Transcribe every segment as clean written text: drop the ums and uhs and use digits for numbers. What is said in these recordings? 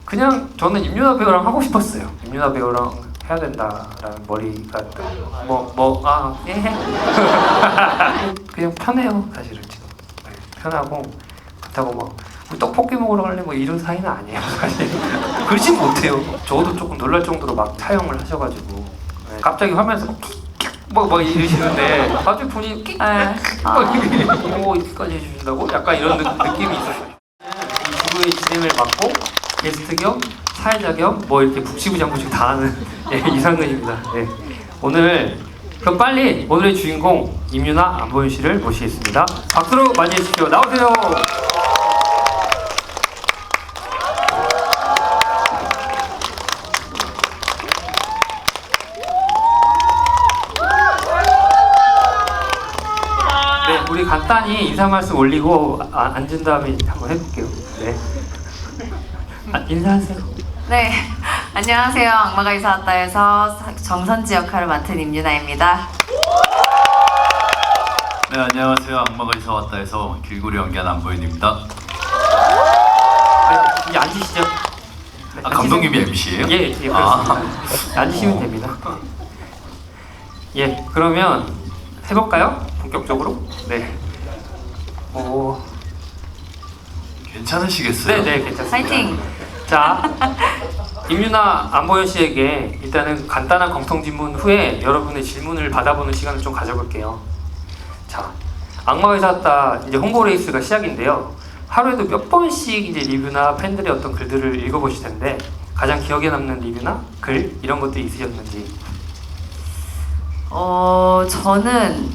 그냥 저는 임윤아 배우랑 하고 싶었어요. 임윤아 배우랑 해야 된다라는 머리가 그냥 편해요 사실은 지금. 네, 편하고 그렇다고 막 우리 떡볶이 먹으러 갈래 뭐 이런 사이는 아니에요 사실. 글씨 못해요. 저도 조금 놀랄 정도로 막 사용을 하셔가지고 네, 갑자기 화면에서 막 이러시는데 나중에 본인이 이렇게까지 해주신다고? 약간 이런 느낌이 있었어요. 이 주부의 진행을 맡고 게스트 겸 사회자 겸 뭐 이렇게 북치부장부식 다 하는 예, 이상근입니다. 예. 그럼 빨리 오늘의 주인공 임윤아 안보윤 씨를 모시겠습니다. 박수로 맞이해 주십시오. 나오세요. 네, 우리 간단히 인사 말씀 올리고 앉은 다음에 한번 해볼게요. 네. 인사하세요. 네, 안녕하세요. 악마가 이사 왔다에서 정선지 역할을 맡은 임윤아입니다. 네, 안녕하세요. 악마가 이사 왔다에서 길고리 연기한 안보윤입니다. 이제 앉으시죠. 네, 감독님이 MC예요? 예, 그렇습니다. 앉으시면 됩니다. 예, 그러면 해볼까요? 본격적으로? 네. 괜찮으시겠어요? 네, 괜찮습니다. 파이팅! 자, 임윤아 안보윤 씨에게 일단은 간단한 검통 질문 후에 여러분의 질문을 받아보는 시간을 좀 가져볼게요. 자, 악마가 이사 왔다 이제 홍보 레이스가 시작인데요. 하루에도 몇 번씩 이제 리뷰나 팬들의 어떤 글들을 읽어보실 텐데 가장 기억에 남는 리뷰나 글 이런 것들이 있으셨는지. 저는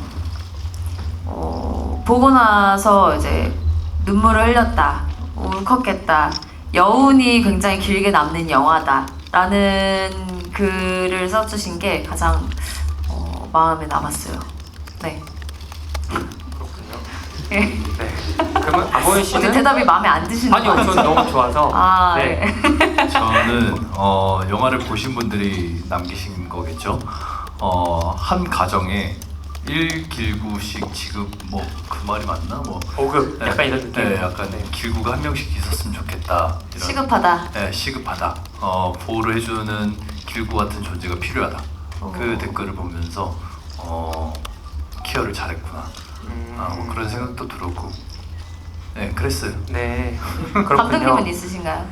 보고 나서 이제 눈물을 흘렸다, 울컥했다, 여운이 굉장히 길게 남는 영화다 라는 글을 써주신 게 가장 마음에 남았어요. 네. 그렇군요. 예. 네. 그러면 안보윤 어제 씨는 대답이 마음에 안 드시는 거 아니요, 저는 너무 좋아서. 네. 저는 영화를 보신 분들이 남기신 거겠죠. 한 가정에 1길구씩 지급 뭐 그 말이 맞나? 뭐 5급 약간 이런 느낌. 네, 약간 길구가 한 명씩 있었으면 좋겠다. 이런, 시급하다. 네, 시급하다. 보호를 해주는 길구 같은 존재가 필요하다. 그 댓글을 보면서 케어를 잘했구나. 뭐 그런 생각도 들었고, 네, 그랬어요. 네. 그렇군요. 감독님은 있으신가요?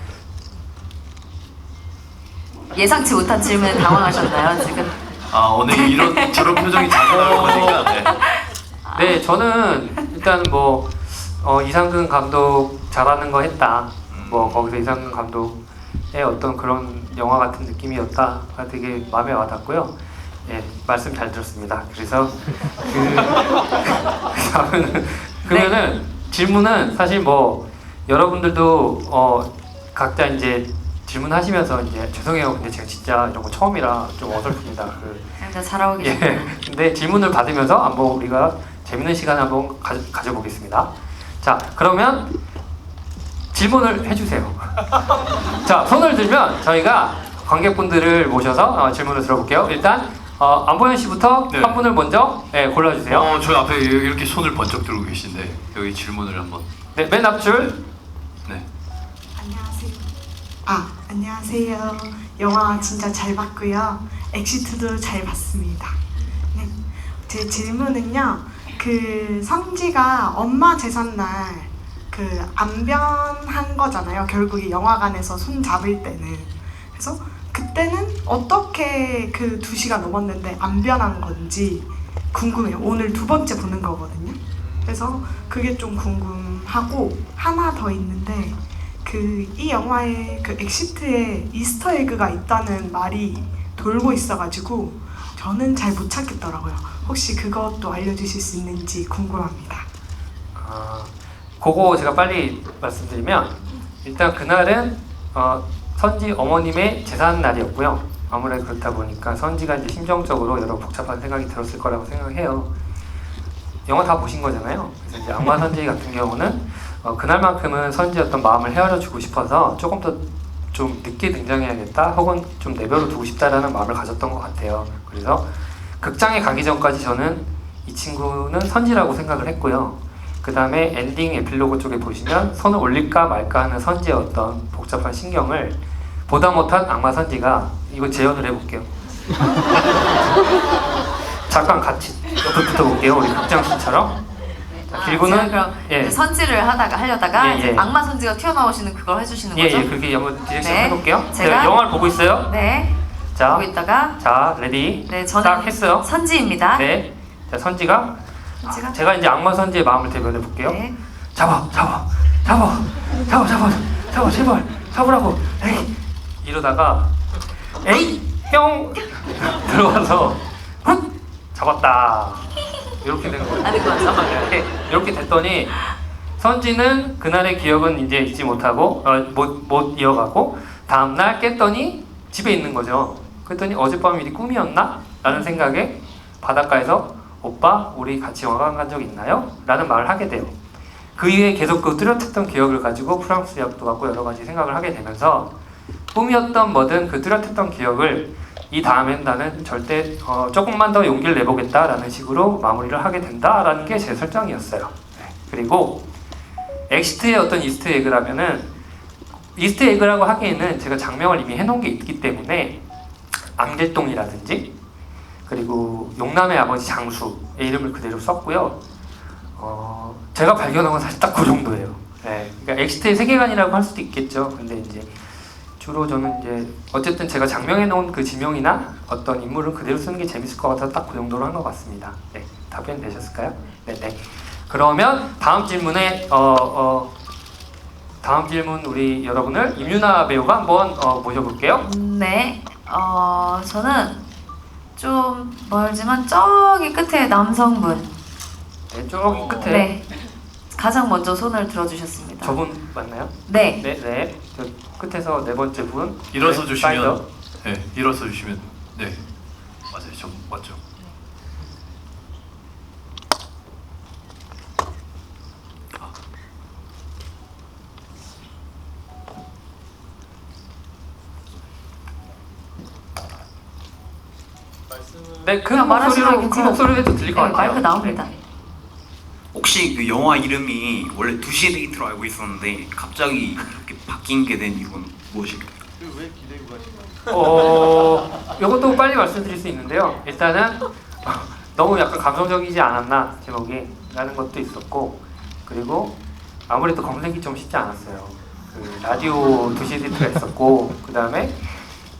예상치 못한 질문에 당황하셨나요 지금? 오늘 저런 표정이 자주 나올 거니까. 네. 네, 저는 일단 뭐 이상근 감독 잘하는 거 했다. 뭐 거기서 이상근 감독의 어떤 그런 영화 같은 느낌이었다가 되게 마음에 와닿고요. 예, 말씀 잘 들었습니다. 그래서 그러면은 질문은 사실 뭐 여러분들도 각자 이제 질문하시면서 이제 죄송해요. 근데 제가 진짜 이런 거 처음이라 좀 어설픕니다. 진짜 잘하고 계세요. 예. 근데 질문을 받으면서 한번 우리가 재밌는 시간을 한번 가져보겠습니다. 자, 그러면 질문을 해주세요. 자, 손을 들면 저희가 관객분들을 모셔서 질문을 들어볼게요. 일단 안보윤 씨부터 네. 한 분을 먼저 골라주세요. 저 앞에 이렇게 손을 번쩍 들고 계신데 여기 질문을 한번. 네, 맨 앞줄. 네. 안녕하세요. 영화 진짜 잘 봤고요. 엑시트도 잘 봤습니다. 네. 제 질문은요. 선지가 엄마 제삿날 안변한 거잖아요. 결국에 영화관에서 손 잡을 때는. 그래서 그때는 어떻게 2시간 넘었는데 안변한 건지 궁금해요. 오늘 2번째 보는 거거든요. 그래서 그게 좀 궁금하고 하나 더 있는데 이 영화에 엑시트에 이스터 에그가 있다는 말이 돌고 있어가지고 저는 잘 못 찾겠더라고요. 혹시 그것도 알려주실 수 있는지 궁금합니다. 그거 제가 빨리 말씀드리면 일단 그날은 선지 어머님의 제산 날이었고요. 아무래도 그렇다 보니까 선지가 이제 심정적으로 여러 복잡한 생각이 들었을 거라고 생각해요. 영화 다 보신 거잖아요. 그래서 이제 악마 선지 같은 경우는 그날만큼은 선지의 어떤 마음을 헤아려주고 싶어서 조금 더 좀 늦게 등장해야겠다 혹은 좀 내버려 두고 싶다라는 마음을 가졌던 것 같아요. 그래서 극장에 가기 전까지 저는 이 친구는 선지라고 생각을 했고요. 그 다음에 엔딩 에필로그 쪽에 보시면 손을 올릴까 말까 하는 선지의 어떤 복잡한 신경을 보다 못한 악마 선지가 이거 재현을 해볼게요. 잠깐 같이 옆에 붙어볼게요. 우리 극장신처럼. 제가 길구는 그럼 예. 선지를 하려다가 예, 이제 예. 악마 선지가 튀어나오시는 그걸 해주시는 예, 거죠? 예, 그렇게 한번 디렉션 네. 해볼게요. 제가- 제가 영화를 보고 있어요. 네. 자, 보고 있다가 자, 레디. 네, 저는 딱 했어요. 선지입니다. 네. 자, 선지가 선지가 제가 이제 악마 선지의 마음을 대변해 볼게요. 네. 잡아, 제발, 잡으라고. 에이, 이러다가 에이, 형 들어와서 훗 잡았다. 이렇게 된 거예요. 아는 거죠? 네, 이렇게 됐더니 선지는 그날의 기억은 이제 잊지 못하고 못 이어가고 다음 날 깼더니 집에 있는 거죠. 그랬더니 어젯밤 일이 꿈이었나? 라는 생각에 바닷가에서 오빠 우리 같이 여행 간 적 있나요? 라는 말을 하게 돼요. 그 이후에 계속 그 뚜렷했던 기억을 가지고 프랑스 약도 갖고 여러 가지 생각을 하게 되면서 꿈이었던 뭐든 그 뚜렷했던 기억을 이 다음엔 나는 절대 조금만 더 용기를 내보겠다라는 식으로 마무리를 하게 된다라는 게 제 설정이었어요. 네. 그리고 엑시트의 어떤 이스트 에그라면은 이스트 에그라고 하기에는 제가 장명을 이미 해놓은 게 있기 때문에 앙제똥이라든지 그리고 용남의 아버지 장수의 이름을 그대로 썼고요. 제가 발견한 건 사실 딱 그 정도예요. 네. 그러니까 엑시트의 세계관이라고 할 수도 있겠죠. 근데 이제 주로 저는 이제 어쨌든 제가 장명해 놓은 그 지명이나 어떤 인물을 그대로 쓰는 게 재밌을 것 같아서 딱 그 정도로 한 것 같습니다. 네, 답변 되셨을까요? 네, 네. 그러면 다음 질문에 다음 질문 우리 여러분을 임유나 배우가 한번 모셔볼게요. 네. 저는 좀 멀지만 저기 끝에 남성분. 네, 저기 끝에 네. 가장 먼저 손을 들어주셨습니다. 저분 맞나요? 네. 네, 네. 저 끝에서 네 번째 분. 일어서 네, 주시면 사이드. 네, 일어서 주시면 네. 맞아요. 저 맞죠? 네, 그 그냥 말하시면 목소리로 그 괜찮아요. 목소리로 해도 들릴 것 네, 같아요. 마이크 나옵니다. 혹시 그 영화 이름이 원래 2시의 데이트로 알고 있었는데 갑자기 이렇게 바뀐 게 된 이유는 무엇일까요? 이것도 빨리 말씀드릴 수 있는데요. 일단은 너무 약간 감성적이지 않았나 제목이 라는 것도 있었고 그리고 아무래도 검색이 좀 쉽지 않았어요. 그 라디오 2시의 데이트가 있었고 그 다음에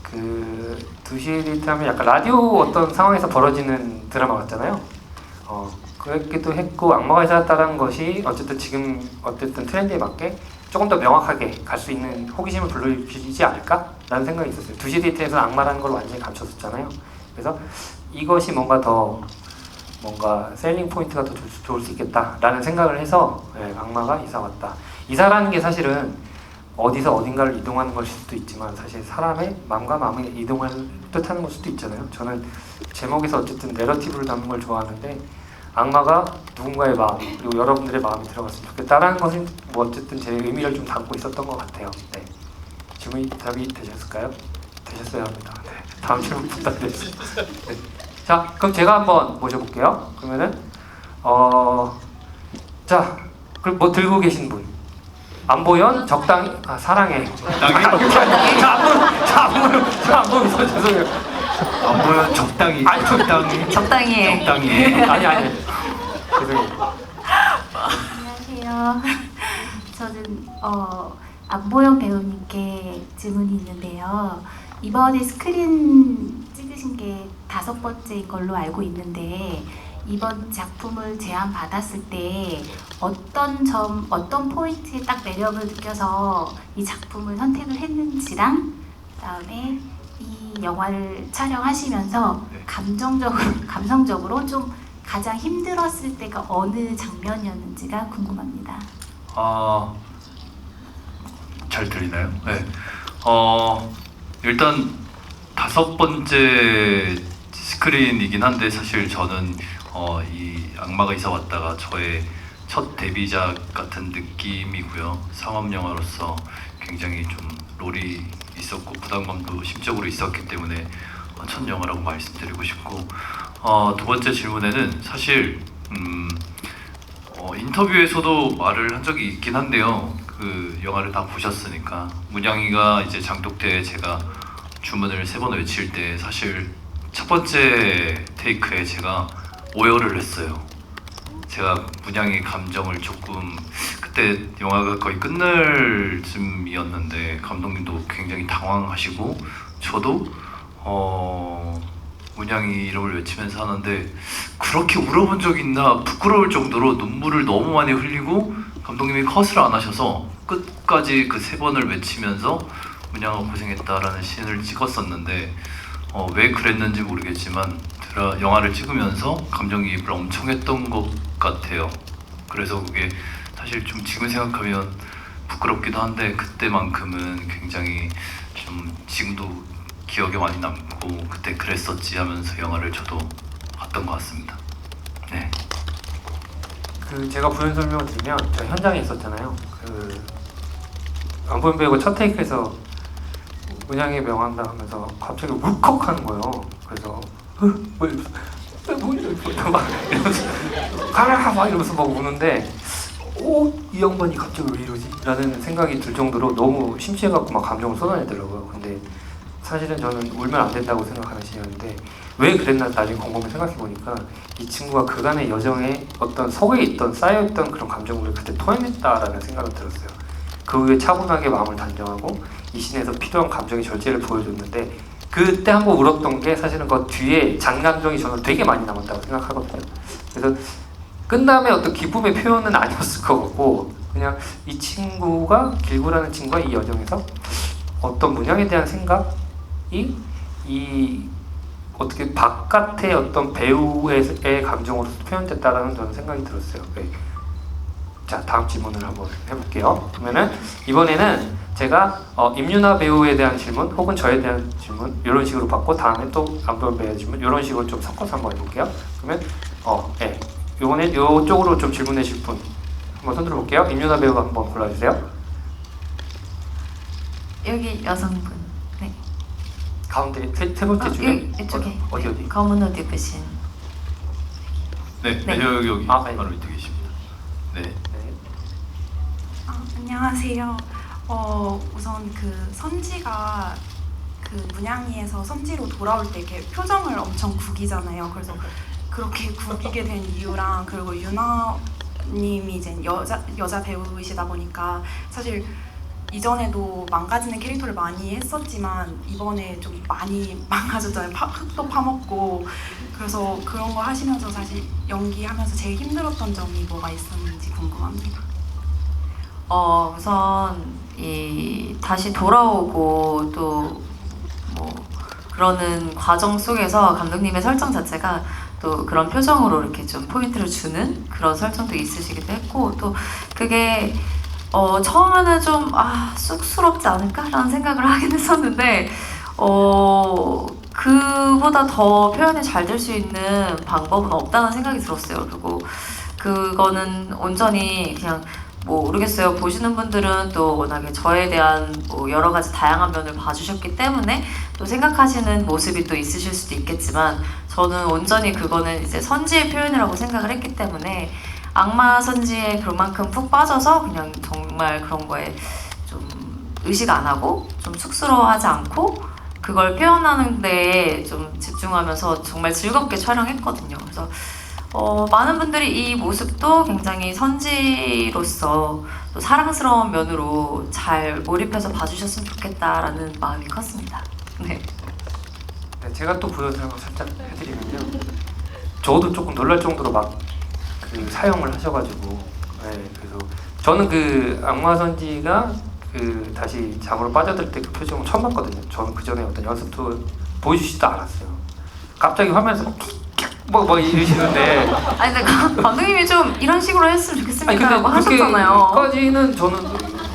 그 2시의 데이트 하면 약간 라디오 어떤 상황에서 벌어지는 드라마 같잖아요. 그렇기도 했고 악마가 이사왔다라는 것이 어쨌든 지금 어쨌든 트렌드에 맞게 조금 더 명확하게 갈 수 있는 호기심을 불러일으키지 않을까라는 생각이 있었어요. 2시 데이트에서 악마라는 걸 완전히 감췄었잖아요. 그래서 이것이 뭔가 셀링 포인트가 더 좋을 수 있겠다라는 생각을 해서 악마가 이사왔다. 이사라는 게 사실은 어디서 어딘가를 이동하는 것일 수도 있지만 사실 사람의 마음과 마음이 이동을 뜻하는 걸 수도 있잖아요. 저는 제목에서 어쨌든 내러티브를 담는 걸 좋아하는데 악마가 누군가의 마음 그리고 여러분들의 마음이 들어갔으면 좋겠다라는 것은 뭐 어쨌든 제 의미를 좀 담고 있었던 것 같아요. 네. 질문이 답이 되셨을까요? 되셨어야 합니다. 네. 다음 질문 부탁드리겠습니다. 네. 자, 그럼 제가 한번 모셔볼게요. 그러면은 자, 그럼 뭐 들고 계신 분? 안보현 적당히 사랑해. 안 보여서 죄송해요. 안 보여 적당히. 아니, 적당히. 적당히 해. 적당히 해. 아니 죄송해요. 안녕하세요. 저는 안보영 배우님께 질문이 있는데요. 이번에 스크린 찍으신 게 5번째인 걸로 알고 있는데 이번 작품을 제안 받았을 때 어떤 포인트에 딱 매력을 느껴서 이 작품을 선택을 했는지랑 그다음에 이 영화를 촬영하시면서 네. 감성적으로 좀 가장 힘들었을 때가 어느 장면이었는지가 궁금합니다. 잘 들리나요? 네. 일단 5번째 스크린이긴 한데 사실 저는 이 악마가 이사 왔다가 저의 첫 데뷔작 같은 느낌이고요. 상업 영화로서 굉장히 좀 롤이 있었고 부담감도 심적으로 있었기 때문에 첫 영화라고 말씀드리고 싶고 두 번째 질문에는 사실 인터뷰에서도 말을 한 적이 있긴 한데요. 그 영화를 다 보셨으니까 문양이가 이제 장독대에 제가 주문을 3번 외칠 때 사실 첫 번째 테이크에 제가 오열을 했어요. 제가 문양의 감정을 조금 그때 영화가 거의 끝날 쯤이었는데 감독님도 굉장히 당황하시고 저도 문양이 이름을 외치면서 하는데 그렇게 울어본 적 있나 부끄러울 정도로 눈물을 너무 많이 흘리고 감독님이 컷을 안 하셔서 끝까지 그 3번을 외치면서 문양아 고생했다라는 씬을 찍었었는데 왜 그랬는지 모르겠지만 영화를 찍으면서 감정이입을 엄청 했던 것 같아요. 그래서 그게 사실 좀 지금 생각하면 부끄럽기도 한데 그때만큼은 굉장히 좀 지금도 기억에 많이 남고 그때 그랬었지 하면서 영화를 저도 봤던 것 같습니다. 네. 그 제가 부연 설명을 드리면 제가 현장에 있었잖아요. 그 안보현 배우가 첫 테이크에서 문양의 명한다 하면서 갑자기 울컥하는 거예요. 그래서 뭐 이러면서 막 이러면서 가라 막 이러면서 막 우는데 이 양반이 갑자기 왜 이러지? 라는 생각이 들 정도로 너무 심취해갖고 막 감정을 쏟아내더라고요. 근데 사실은 저는 울면 안 된다고 생각하는 시절인데 왜 그랬나 나중에 곰곰이 생각해보니까 이 친구가 그간의 여정에 어떤 속에 있던 쌓여있던 그런 감정을 그때 토해냈다라는 생각이 들었어요. 그 후에 차분하게 마음을 단정하고 이 씬에서 필요한 감정의 절제를 보여줬는데 그때 한번 울었던 게 사실은 그 뒤에 잔감정이 저는 되게 많이 남았다고 생각하거든요. 그래서 끝남의 어떤 기쁨의 표현은 아니었을 것 같고 그냥 이 친구가 길구라는 친구가 이 여정에서 어떤 문양에 대한 생각이 이 어떻게 바깥의 어떤 배우의 감정으로 표현됐다라는 저는 생각이 들었어요. 네. 자, 다음 질문을 한번 해볼게요. 그러면은 이번에는 제가 임윤아 배우에 대한 질문 혹은 저에 대한 질문 이런 식으로 받고 다음에 또 안보현 배우의 질문 이런 식으로 좀 섞어서 한번 해볼게요. 그러면 네. 이번에 이쪽으로 좀 질문해 주실 분 한번 손 들어볼게요. 임윤아 배우가 한번 골라주세요. 여기 여성분. 네. 가운데 세 번째 줄에 이쪽에. 어디? 검은 옷 입으신. 네, 네. 여기 네. 바로 밑에 계십니다. 네. 네. 안녕하세요. 우선 그 선지가 그 문양이에서 선지로 돌아올 때 이렇게 표정을 엄청 구기잖아요. 그래서 그렇게 구기게 된 이유랑 그리고 유나님이 이제 여자 배우이시다 보니까 사실 이전에도 망가지는 캐릭터를 많이 했었지만 이번에 좀 많이 망가졌잖아요. 흙도 파먹고 그래서 그런 거 하시면서 사실 연기하면서 제일 힘들었던 점이 뭐가 있었는지 궁금합니다. 우선 이 다시 돌아오고 또 뭐 그러는 과정 속에서 감독님의 설정 자체가 또 그런 표정으로 이렇게 좀 포인트를 주는 그런 설정도 있으시기도 했고 또 그게 처음에는 좀 쑥스럽지 않을까라는 생각을 하긴 했었는데 그보다 더 표현이 잘 될 수 있는 방법은 없다는 생각이 들었어요. 그리고 그거는 온전히 그냥 뭐 모르겠어요. 보시는 분들은 또 워낙에 저에 대한 뭐 여러 가지 다양한 면을 봐주셨기 때문에 또 생각하시는 모습이 또 있으실 수도 있겠지만 저는 온전히 그거는 이제 선지의 표현이라고 생각을 했기 때문에 악마 선지에 그만큼 푹 빠져서 그냥 정말 그런 거에 좀 의식 안 하고 좀 쑥스러워하지 않고 그걸 표현하는 데에 좀 집중하면서 정말 즐겁게 촬영했거든요. 그래서 많은 분들이 이 모습도 굉장히 선지로서 또 사랑스러운 면으로 잘 몰입해서 봐주셨으면 좋겠다라는 마음이 컸습니다. 네. 네, 제가 또 부연 설명 살짝 해드리면요. 저도 조금 놀랄 정도로 막 그 사용을 하셔가지고, 네, 그래서 저는 그 악마 선지가 그 다시 잠으로 빠져들 때 그 표정을 처음 봤거든요. 저는 그 전에 어떤 연습도 보여주시지도 않았어요. 갑자기 화면에서 뭐 이러시는데. 아니 근데 감독님이 좀 이런 식으로 했으면 좋겠습니다 근데 라고 하셨잖아요. 그렇게까지는 저는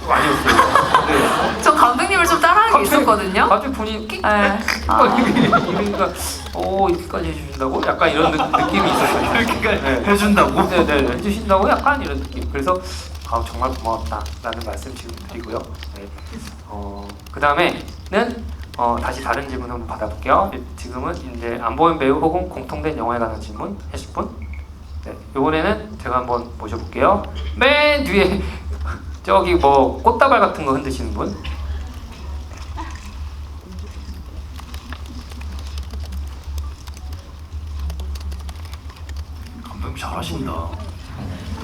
아니었어요. 네. 저 감독님을 좀 따라하는 게 있었거든요. 갑자기 본인이 네. 이러니까 이렇게까지 해주신다고? 약간 이런 느낌이 있었어요. 이렇게까지 네. 해준다고? 네네 해주신다고 약간 이런 느낌. 그래서 정말 고마웠다라는 말씀 지금 드리고요. 네. 그 다음에는 다시 다른 질문 한번 받아볼게요. 지금은 이제 안보현 배우 혹은 공통된 영화에 관한 질문 하실 분. 네. 이번에는 제가 한번 모셔볼게요. 맨 뒤에 저기 뭐 꽃다발 같은 거 흔드시는 분? 감독님 잘하신다.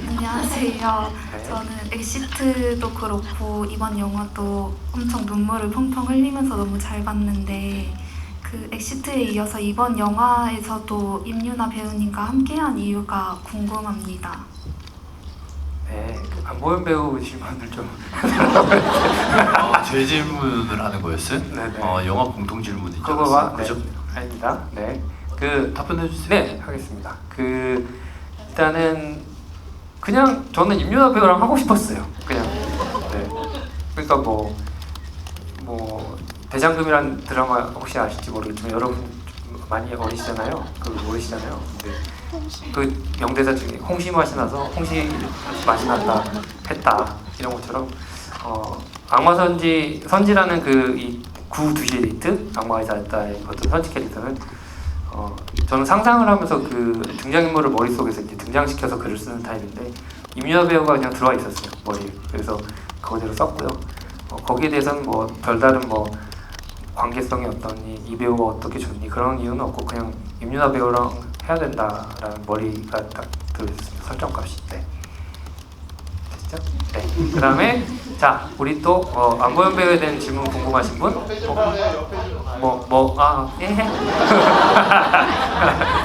안녕하세요. 네. 저는 엑시트도 그렇고 이번 영화도 엄청 눈물을 펑펑 흘리면서 너무 잘 봤는데 그 엑시트에 이어서 이번 영화에서도 임유나 배우님과 함께한 이유가 궁금합니다. 네, 그 안보현 배우신 분들 좀 제 질문을 하는 거였어요? 네네. 영화 공통 질문인 줄 그거가 알았어요. 네, 그죠? 아닙니다. 네, 그 답변해 주세요. 네, 하겠습니다. 그 일단은 그냥 저는 임유나 배우랑 하고 싶었어요. 그냥 네. 그러니까 뭐 대장금이란 드라마 혹시 아실지 모르겠지만 여러분 좀 많이 어리시잖아요. 그 모르시잖아요. 근데 그 명대사 중에 홍시 맛이 나서 홍시 맛이 났다 했다 이런 것처럼 선지라는 그 이 구 두시의 데이트 악마의 살다의 어떤 선지 캐릭터는 저는 상상을 하면서 그 등장인물을 머릿속에서 이제 등장시켜서 글을 쓰는 타입인데 임유아 배우가 그냥 들어와 있었어요 머리에. 그래서 그거대로 썼고요. 거기에 대해서는 뭐 별다른 뭐 관계성이 어떠니 이 배우가 어떻게 좋니 그런 이유는 없고 그냥 임유아 배우랑 해야 된다라는 머리가 딱 들어있었습니다. 설정값이. 네. 됐죠? 네. 그 다음에 자 우리 또 안보현 배우에 대한 질문 궁금하신 분? 예.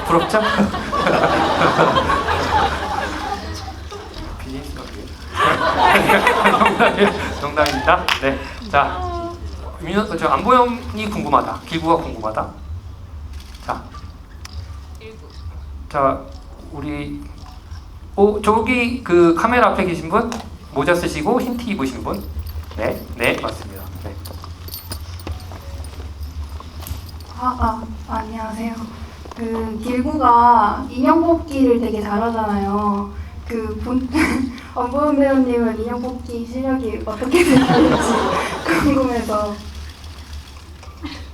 부럽죠? 농담입니다. 네. 자, 저 안보현이 궁금하다. 길구가 궁금하다. 자, 우리 저기 그 카메라 앞에 계신 분 모자 쓰시고 흰 티 입으신 분. 네, 네 맞습니다. 네. 안녕하세요. 그 길구가 인형 뽑기를 되게 잘하잖아요. 안보현 배우님은 인형 뽑기 실력이 어떻게 되는지 궁금해서.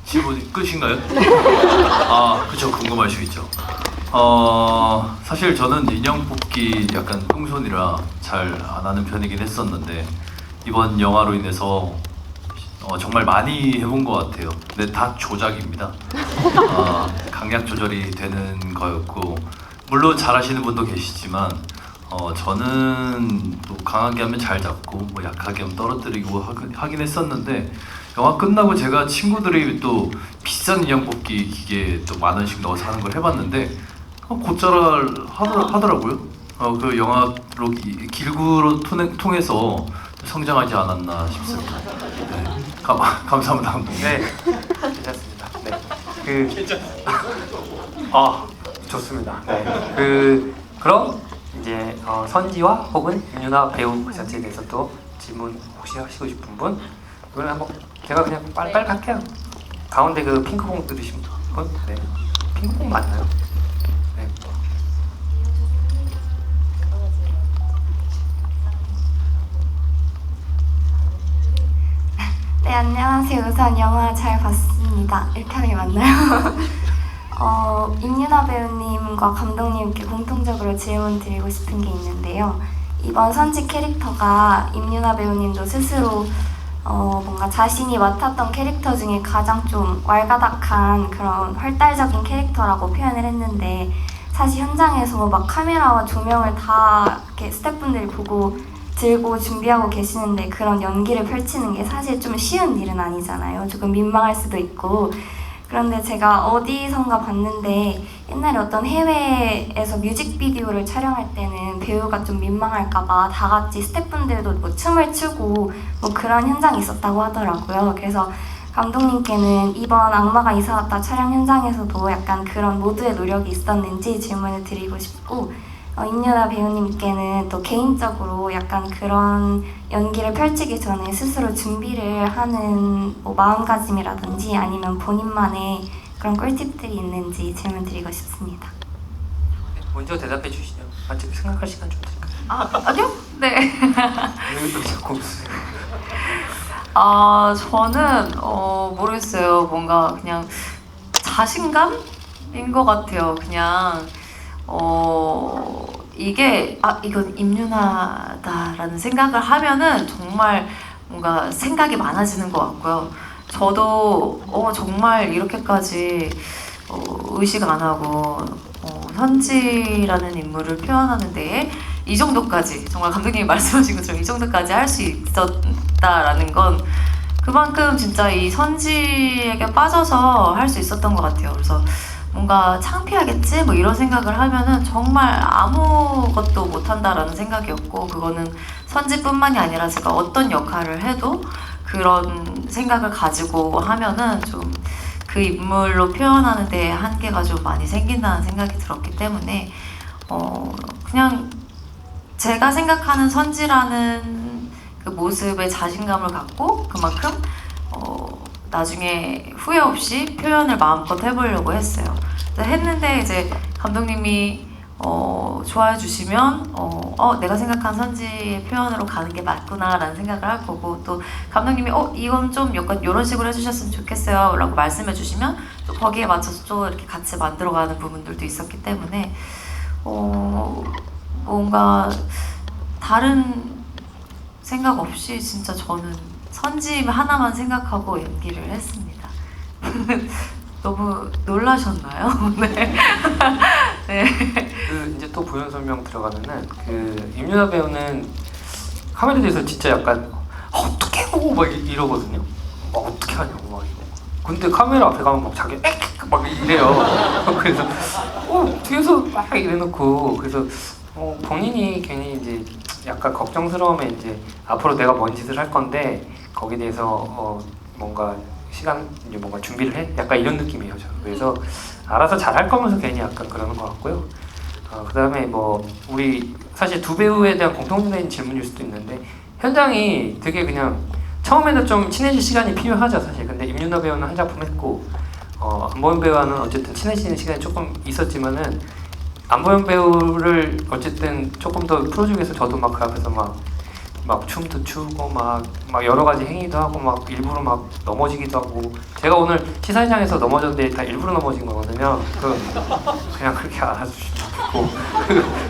질문이 끝인가요? 그쵸, 궁금하시겠죠. 사실 저는 인형 뽑기 약간 똥손이라 잘 안 하는 편이긴 했었는데 이번 영화로 인해서 정말 많이 해본 것 같아요. 근데 다 조작입니다. 강약 조절이 되는 거였고 물론 잘하시는 분도 계시지만 저는 또 강하게 하면 잘 잡고 뭐 약하게 하면 떨어뜨리고 하긴 했었는데 영화 끝나고 제가 친구들이 또 비싼 인형 뽑기 기계 또 10,000원씩 넣어서 하는 걸 해봤는데 곧잘 하더라고요. 그 영화로 길구로 통해서 성장하지 않았나 싶습니다. 네. 감사합니다, 감독님. 네, 괜찮습니다. 네, 좋습니다. 네, 그럼 이제 선지와 혹은 임유나 배우 그 자체에 대해서 또 질문 혹시 하시고 싶은 분? 이번에 한번 제가 그냥 빨빨 할게요. 가운데 그 핑크봉 들으신 분? 네, 핑크봉 맞나요? 네. 네, 안녕하세요. 우선 영화 잘 봤습니다. 이렇게 하는 게 맞나요? 임유나 배우님과 감독님께 공통적으로 질문 드리고 싶은 게 있는데요. 이번 선지 캐릭터가 임유나 배우님도 스스로 뭔가 자신이 맡았던 캐릭터 중에 가장 좀 왈가닥한 그런 활달적인 캐릭터라고 표현을 했는데 사실 현장에서 막 카메라와 조명을 다 이렇게 스태프분들이 보고 들고 준비하고 계시는데 그런 연기를 펼치는 게 사실 좀 쉬운 일은 아니잖아요. 조금 민망할 수도 있고. 그런데 제가 어디선가 봤는데 옛날에 어떤 해외에서 뮤직비디오를 촬영할 때는 배우가 좀 민망할까봐 다 같이 스태프분들도 뭐 춤을 추고 뭐 그런 현장이 있었다고 하더라고요. 그래서 감독님께는 이번 악마가 이사 왔다 촬영 현장에서도 약간 그런 모두의 노력이 있었는지 질문을 드리고 싶고 임유나 배우님께는 또 개인적으로 약간 그런 연기를 펼치기 전에 스스로 준비를 하는 뭐 마음가짐이라든지 아니면 본인만의 그런 꿀팁들이 있는지 질문 드리고 싶습니다. 먼저 대답해 주시죠. 아직 생각할 시간 좀 드릴까요? 아니요? 네. 왜 자꾸 웃으세요? 저는 모르겠어요. 뭔가 그냥 자신감인 것 같아요. 그냥 이게 이건 임윤아다라는 생각을 하면은 정말 뭔가 생각이 많아지는 것 같고요. 저도 정말 이렇게까지 의식 안 하고 선지라는 인물을 표현하는 데에 이 정도까지, 정말 감독님이 말씀하신 것처럼 이 정도까지 할 수 있었다라는 건 그만큼 진짜 이 선지에게 빠져서 할 수 있었던 것 같아요. 그래서 뭔가 창피하겠지? 뭐 이런 생각을 하면은 정말 아무것도 못한다라는 생각이었고, 그거는 선지뿐만이 아니라 제가 어떤 역할을 해도 그런 생각을 가지고 하면은 좀 그 인물로 표현하는 데 한계가 좀 많이 생긴다는 생각이 들었기 때문에 그냥 제가 생각하는 선지라는 그 모습에 자신감을 갖고 그만큼 나중에 후회 없이 표현을 마음껏 해보려고 했어요. 그래서 했는데 이제 감독님이 좋아해 주시면 내가 생각한 선지의 표현으로 가는 게 맞구나라는 생각을 할 거고, 또 감독님이 이건 좀 약간 이런 식으로 해주셨으면 좋겠어요 라고 말씀해 주시면 또 거기에 맞춰서 좀 이렇게 같이 만들어가는 부분들도 있었기 때문에 뭔가 다른 생각 없이 진짜 저는 선지 하나만 생각하고 연기를 했습니다. 너무 놀라셨나요? 네. 네. 이제 또 부연 설명 들어가면은 임윤아 배우는 카메라 뒤에서 진짜 약간 어떻게 하고 막 이러거든요. 어떻게 하냐고 막 이러고. 근데 카메라 앞에 가면 막 자기 막 이래요. 그래서 뒤에서 막 이래놓고, 그래서 본인이 괜히 이제 약간 걱정스러움에 이제 앞으로 내가 뭔 짓을 할 건데 거기에 대해서 뭔가 뭔가 준비를 해? 약간 이런 느낌이에요. 저는. 그래서 알아서 잘할 거면서 괜히 약간 그러는 것 같고요. 그 다음에 우리 사실 두 배우에 대한 공통된 질문일 수도 있는데, 현장이 되게 그냥 처음에는 좀 친해질 시간이 필요하죠 사실. 근데 임윤아 배우는 한 작품 했고 안보현 배우와는 어쨌든 친해지는 시간이 조금 있었지만은, 안보현 배우를 어쨌든 조금 더 풀어주기 위해서 저도 막 그 앞에서 막 춤도 추고 막 여러 가지 행위도 하고 막 일부러 막 넘어지기도 하고, 제가 오늘 시사회장에서 넘어졌는데 다 일부러 넘어진 거거든요. 그냥 그렇게 알아주시면 좋고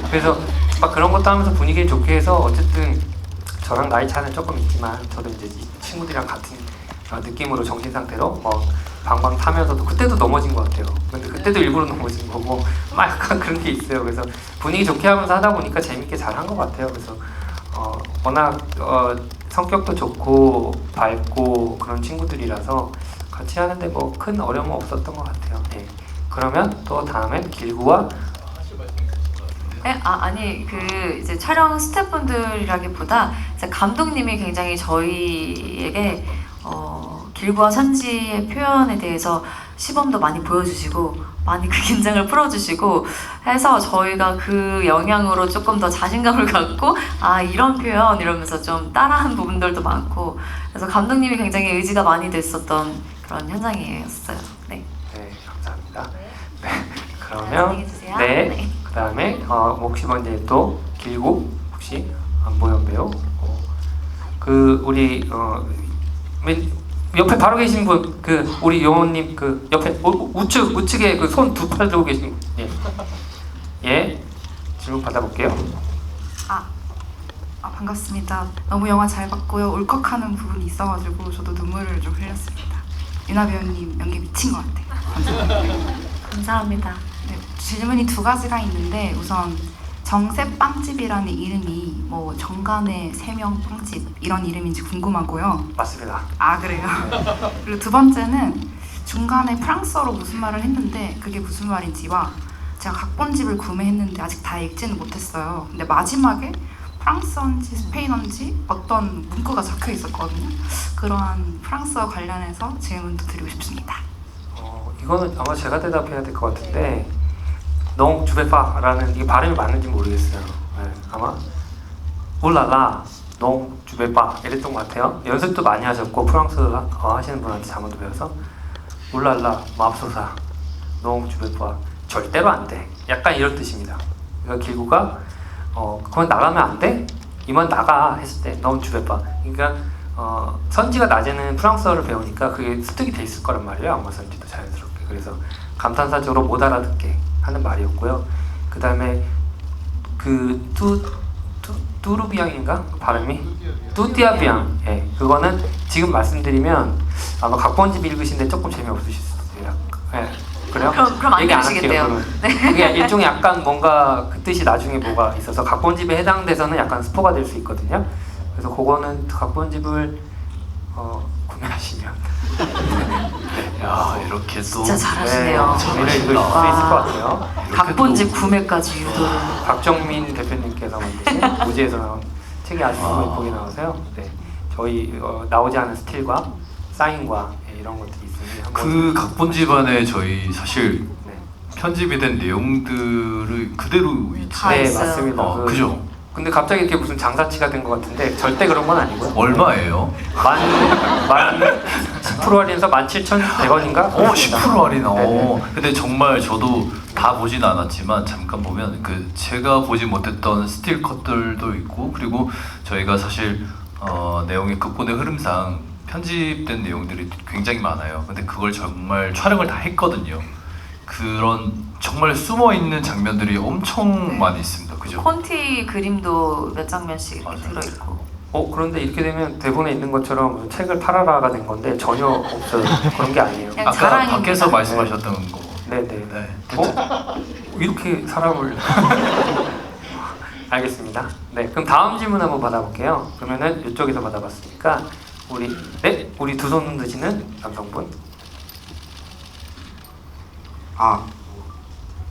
그래서 막 그런 것도 하면서 분위기 좋게 해서, 어쨌든 저랑 나이 차는 조금 있지만 저도 이제 이 친구들이랑 같은 느낌으로 정신 상태로 방방 타면서도 그때도 넘어진 것 같아요. 근데 그때도 일부러 넘어진 거고 막 약간 그런 게 있어요. 그래서 분위기 좋게 하면서 하다 보니까 재밌게 잘 한 것 같아요. 그래서 워낙 성격도 좋고 밝고 그런 친구들이라서 같이 하는데 큰 어려움 없었던 것 같아요. 네. 그러면 또 다음엔 길구와 아니 이제 촬영 스태프분들이라기보다 이제 감독님이 굉장히 저희에게 길구와 선지의 표현에 대해서 시범도 많이 보여주시고 많이 그 긴장을 풀어주시고 해서 저희가 그 영향으로 조금 더 자신감을 갖고 이런 표현 이러면서 좀 따라한 부분들도 많고, 그래서 감독님이 굉장히 의지가 많이 됐었던 그런 현장이었어요. 네. 네, 감사합니다. 네, 그러면 안녕히 계세요. 네. 그다음에 혹시 먼저 또 길구 혹시 안보현 배우 우리 옆에 바로 계신 분, 우리 요원님 옆에 우측에 손 두 팔 들고 계신 분, 예, 질문 받아볼게요. 반갑습니다. 너무 영화 잘 봤고요. 울컥하는 부분이 있어가지고 저도 눈물을 좀 흘렸습니다. 윤아 배우님 연기 미친 것 같아요. 감사합니다. 감사합니다. 네, 질문이 두 가지가 있는데, 우선 정세 빵집이라는 이름이 정간의 세명 빵집 이런 이름인지 궁금하고요. 맞습니다. 그래요? 그리고 두 번째는 중간에 프랑스어로 무슨 말을 했는데 그게 무슨 말인지와, 제가 각본집을 구매했는데 아직 다 읽지는 못했어요. 근데 마지막에 프랑스어인지 스페인어인지 어떤 문구가 적혀 있었거든요. 그러한 프랑스어 관련해서 질문도 드리고 싶습니다. 이거는 아마 제가 대답해야 될 것 같은데, 농 주베파라는 이게 발음이 맞는지 모르겠어요. 네, 아마 올라라 농 주베파 이랬던 것 같아요. 연습도 많이 하셨고 프랑스어 하시는 분한테 자문도 배워서 올라라 맙소사 농 주베파 절대로 안 돼. 약간 이런 뜻입니다. 그러니까 길구가 그만 나가면 안 돼? 이만 나가 했을 때 농 주베파. 그러니까 선지가 낮에는 프랑스어를 배우니까 그게 습득이 돼 있을 거란 말이에요. 아마 선지도 자연스럽게. 그래서 감탄사적으로 못 알아듣게 하는 말이었고요. 그 다음에 그 뚜루비앙인가 발음이 뚜띠아비앙. 예, 그거는 지금 말씀드리면 아마 각본집 읽으신데 조금 재미없으실 수 있어요. 예, 그래요? 그럼 안 얘기 안 들으시겠대요. 할게요, 그러면. 그게 일종의 약간 뭔가 그 뜻이 나중에 뭐가 있어서 각본집에 해당돼서는 약간 스포가 될 수 있거든요. 그래서 그거는 각본집을 구매하시면 야 이렇게 또 진짜 잘하시네요. 재미를 읽으실 수 있을 것 같아요. 각본집 구매까지 유도를. 박정민 대표님께서 만드신 무지에서 나온 책이 아주 너무 예쁘게 나와서요. 네, 저희 나오지 않은 스틸과 사인과 이런 것들이 있으니 한번 그 각본집 안에 저희 사실 네. 편집이 된 내용들을 그대로 있지. 다 네, 있어요. 맞습니다. 그죠? 근데 갑자기 이렇게 무슨 장사치가 된 것 같은데 절대 그런 건 아니고요. 얼마예요? 만 10% 할인해서 17,100원인가? 10% 할인. 네네. 근데 정말 저도 다 보진 않았지만 잠깐 보면 그 제가 보지 못했던 스틸 컷들도 있고 그리고 저희가 사실 내용의 극본의 흐름상 편집된 내용들이 굉장히 많아요. 근데 그걸 정말 촬영을 다 했거든요. 그런 정말 숨어 있는 장면들이 엄청 많이 있습니다. 그죠? 콘티 그림도 몇 장면씩 이렇게 맞아요. 들어있고. 그런데 이렇게 되면 대본에 있는 것처럼 무슨 책을 팔아라가 된 건데 전혀 없어요. 그런 게 아니에요. 그냥 아까 자랑입니다. 밖에서 말씀하셨던 거. 네네. 네. 이렇게 사람을 알겠습니다. 네, 그럼 다음 질문 한번 받아볼게요. 그러면은 이쪽에서 받아봤으니까 우리 두 손 드시는 남성분.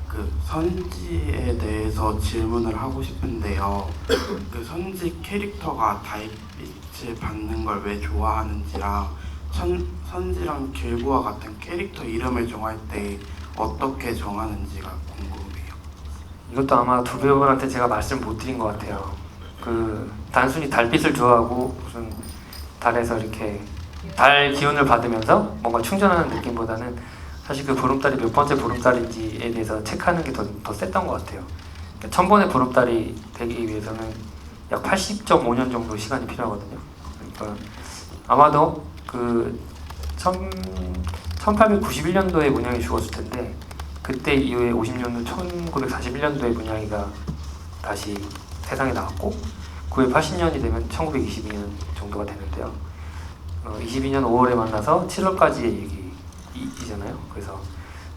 그 선지에 대해서 질문을 하고 싶은데요. 그 선지 캐릭터가 달빛을 받는 걸 왜 좋아하는지랑 선지랑 길구와 같은 캐릭터 이름을 정할 때 어떻게 정하는지가 궁금해요. 이것도 아마 두 배우분한테 제가 말씀 못 드린 것 같아요. 그 단순히 달빛을 좋아하고 무슨 달에서 이렇게 달 기운을 받으면서 뭔가 충전하는 느낌보다는 사실 그 보름달이 몇 번째 보름달인지에 대해서 체크하는 게 더 셌던 것 같아요. 1000번의 보름달이 되기 위해서는 약 80.5년 정도 시간이 필요하거든요. 그러니까 아마도 그 1891년도에 문양이 죽었을 텐데 그때 이후에 50년도 1941년도에 문양이가 다시 세상에 나왔고 그 후에 80년이 되면 1922년 정도가 되는데요. 22년 5월에 만나서 7월까지의 얘기이잖아요. 그래서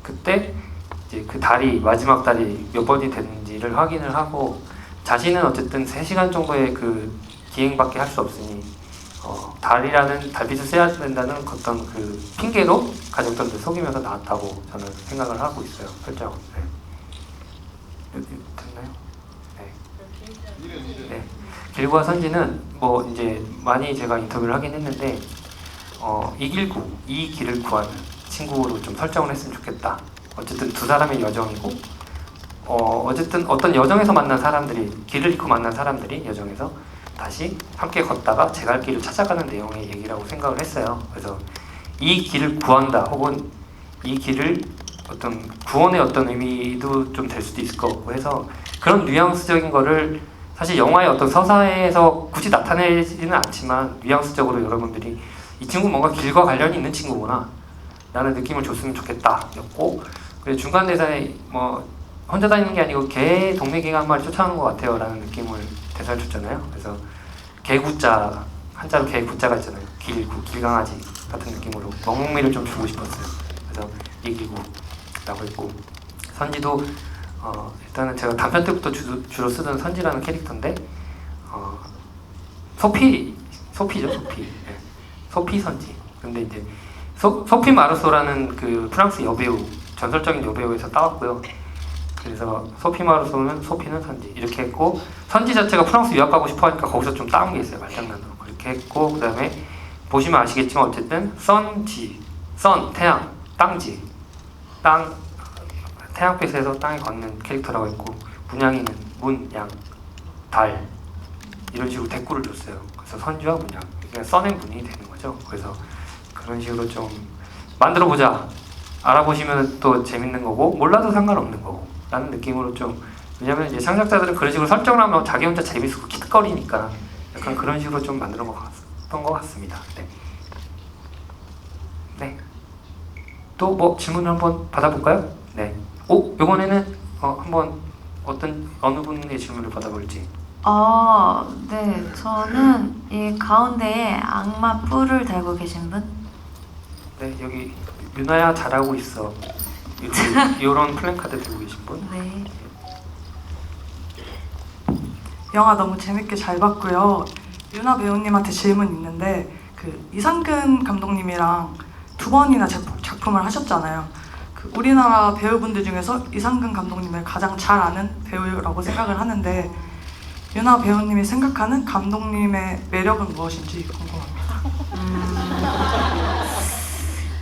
그때 이제 그 달이 마지막 달이 몇 번이 됐는지를 확인을 하고 자신은 어쨌든 3시간 정도의 그 기행밖에 할 수 없으니 달이라는 달빛을 써야 된다는 어떤 그 핑계로 가족들을 속이면서 나왔다고 저는 생각을 하고 있어요. 설정. 네. 여기 됐나요? 네. 네. 길구와 선지는 뭐 이제 많이 제가 인터뷰를 하긴 했는데 이 길을 구하는 친구로 좀 설정을 했으면 좋겠다. 어쨌든 두 사람의 여정이고 어쨌든 어떤 여정에서 만난 사람들이 길을 잃고 만난 사람들이 여정에서 다시 함께 걷다가 제 갈 길을 찾아가는 내용의 얘기라고 생각을 했어요. 그래서 이 길을 구한다 혹은 이 길을 어떤 구원의 어떤 의미도 좀 될 수도 있을 것 같고 해서 그런 뉘앙스적인 거를 사실 영화의 어떤 서사에서 굳이 나타내지는 않지만 뉘앙스적으로 여러분들이 이 친구 뭔가 길과 관련이 있는 친구구나 라는 느낌을 줬으면 좋겠다 였고 그래서 중간 대사에 뭐 혼자 다니는 게 아니고 동네 개가 한 마리 쫓아오는 것 같아요 라는 느낌을 대사를 줬잖아요. 그래서 개구자 한자로 개구자가 있잖아요. 길강아지 같은 느낌으로 먹먹미를 좀 주고 싶었어요. 그래서 이길구라고 했고 선지도 일단은 제가 단편 때부터 주로 쓰던 선지라는 캐릭터인데 소피죠 소피. 네. 소피 선지. 근데 이제 소피 마르소라는 그 프랑스 여배우 전설적인 여배우에서 따왔고요. 그래서 소피 마르소는 소피는 선지 이렇게 했고 선지 자체가 프랑스 유학 가고 싶어 하니까 거기서 좀 따온 게 있어요. 말장난으로 그렇게 했고 그 다음에 보시면 아시겠지만 어쨌든 태양, 땅지 태양빛에서 땅에 걷는 캐릭터라고 했고 문양이는 문, 양, 달 이런 식으로 대꾸를 줬어요. 그래서 선지와 문양 그냥 썬의 문이 되는 거죠. 그래서 그런 식으로 좀 만들어보자. 알아보시면 또 재밌는 거고 몰라도 상관없는 거고 라는 느낌으로 좀 왜냐면 이제 창작자들은 그런 식으로 설정을 하면 자기 혼자 재밌고 킥거리니까 약간 그런 식으로 좀 만들어 봤던 것 같습니다. 네. 또 뭐 질문을 한번 받아볼까요? 네. 이번에는 한번 어느 분의 질문을 받아볼지. 네. 저는 이 가운데에 악마 뿔을 달고 계신 분? 네, 여기 유나야 잘하고 있어. 이런 플랜카드 들고 계신 분. 네. 영화 너무 재밌게 잘 봤고요. 유나 배우님한테 질문 있는데 그 이상근 감독님이랑 2번이나 작품을 하셨잖아요. 그 우리나라 배우분들 중에서 이상근 감독님을 가장 잘 아는 배우라고 생각을 하는데 유나 배우님이 생각하는 감독님의 매력은 무엇인지 궁금합니다.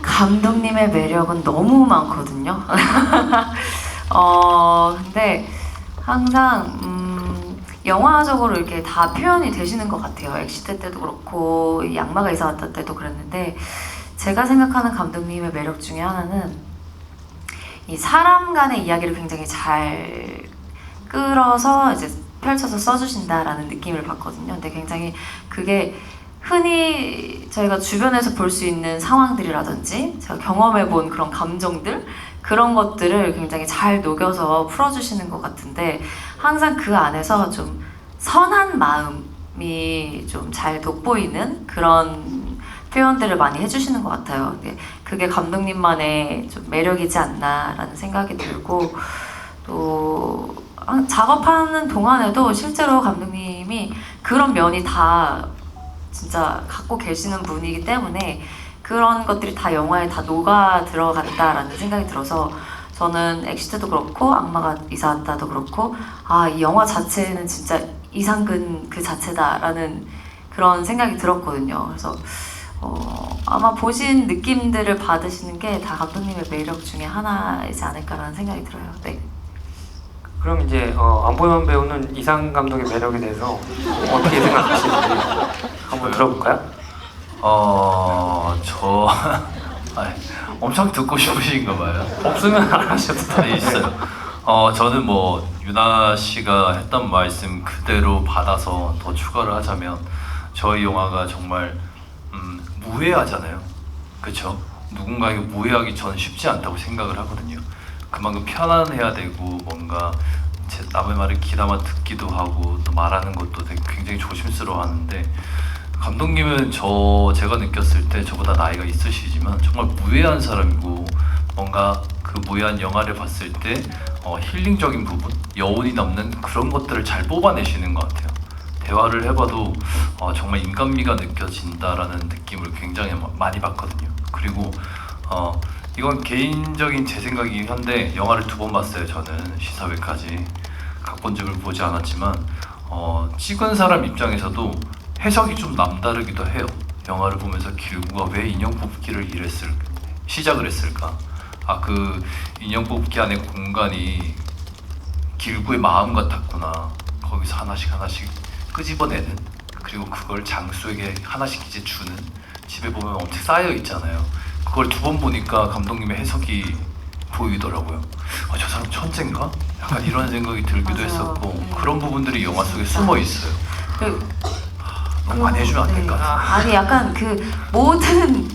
감독님의 매력은 너무 많거든요. 근데 항상 영화적으로 이렇게 다 표현이 되시는 것 같아요. 엑시트 때도 그렇고 이 악마가 이사 왔다 때도 그랬는데 제가 생각하는 감독님의 매력 중에 하나는 이 사람 간의 이야기를 굉장히 잘 끌어서 이제 펼쳐서 써주신다라는 느낌을 받거든요. 근데 굉장히 그게 흔히 저희가 주변에서 볼 수 있는 상황들이라든지 제가 경험해본 그런 감정들 그런 것들을 굉장히 잘 녹여서 풀어주시는 것 같은데 항상 그 안에서 좀 선한 마음이 좀 잘 돋보이는 그런 표현들을 많이 해주시는 것 같아요. 그게 감독님만의 좀 매력이지 않나라는 생각이 들고 또 작업하는 동안에도 실제로 감독님이 그런 면이 다 진짜 갖고 계시는 분이기 때문에 그런 것들이 다 영화에 다 녹아 들어간다라는 생각이 들어서 저는 엑시트도 그렇고 악마가 이사 왔다도 그렇고 이 영화 자체는 진짜 이상근 그 자체다라는 그런 생각이 들었거든요. 그래서 아마 보신 느낌들을 받으시는 게 다 감독님의 매력 중에 하나이지 않을까라는 생각이 들어요. 네. 그럼 이제 안보현 배우는 이상 감독의 매력에 대해서 어떻게 생각하시는지 한번 들어볼까요? 저 엄청 듣고 싶으신가 봐요. 없으면 안 하셔도 돼요. 있어요. 저는 뭐 유나 씨가 했던 말씀 그대로 받아서 더 추가를 하자면 저희 영화가 정말 무해하잖아요. 그렇죠? 누군가에게 무해하기 전 쉽지 않다고 생각을 하거든요. 그만큼 편안해야 되고 뭔가 남의 말을 귀담아 듣기도 하고 또 말하는 것도 되게 굉장히 조심스러워하는데 감독님은 제가 느꼈을 때 저보다 나이가 있으시지만 정말 무해한 사람이고 뭔가 그 무해한 영화를 봤을 때 힐링적인 부분, 여운이 남는 그런 것들을 잘 뽑아내시는 것 같아요. 대화를 해봐도 정말 인간미가 느껴진다라는 느낌을 굉장히 많이 받거든요. 그리고 이건 개인적인 제 생각이긴 한데 영화를 2번 봤어요. 저는 시사회까지 각본집을 보지 않았지만 찍은 사람 입장에서도 해석이 좀 남다르기도 해요. 영화를 보면서 길구가 왜 인형 뽑기를 시작을 했을까? 그 인형 뽑기 안에 공간이 길구의 마음 같았구나. 거기서 하나씩 끄집어내는 그리고 그걸 장수에게 하나씩 이제 주는 집에 보면 엄청 쌓여 있잖아요. 그걸 2번 보니까 감독님의 해석이 보이더라고요. 저 사람 천재인가? 약간 이런 생각이 들기도 맞아요. 했었고 그런 부분들이 영화 속에 숨어 있어요. 너무 많이 해주면 안 될까? 아니 약간 그 모든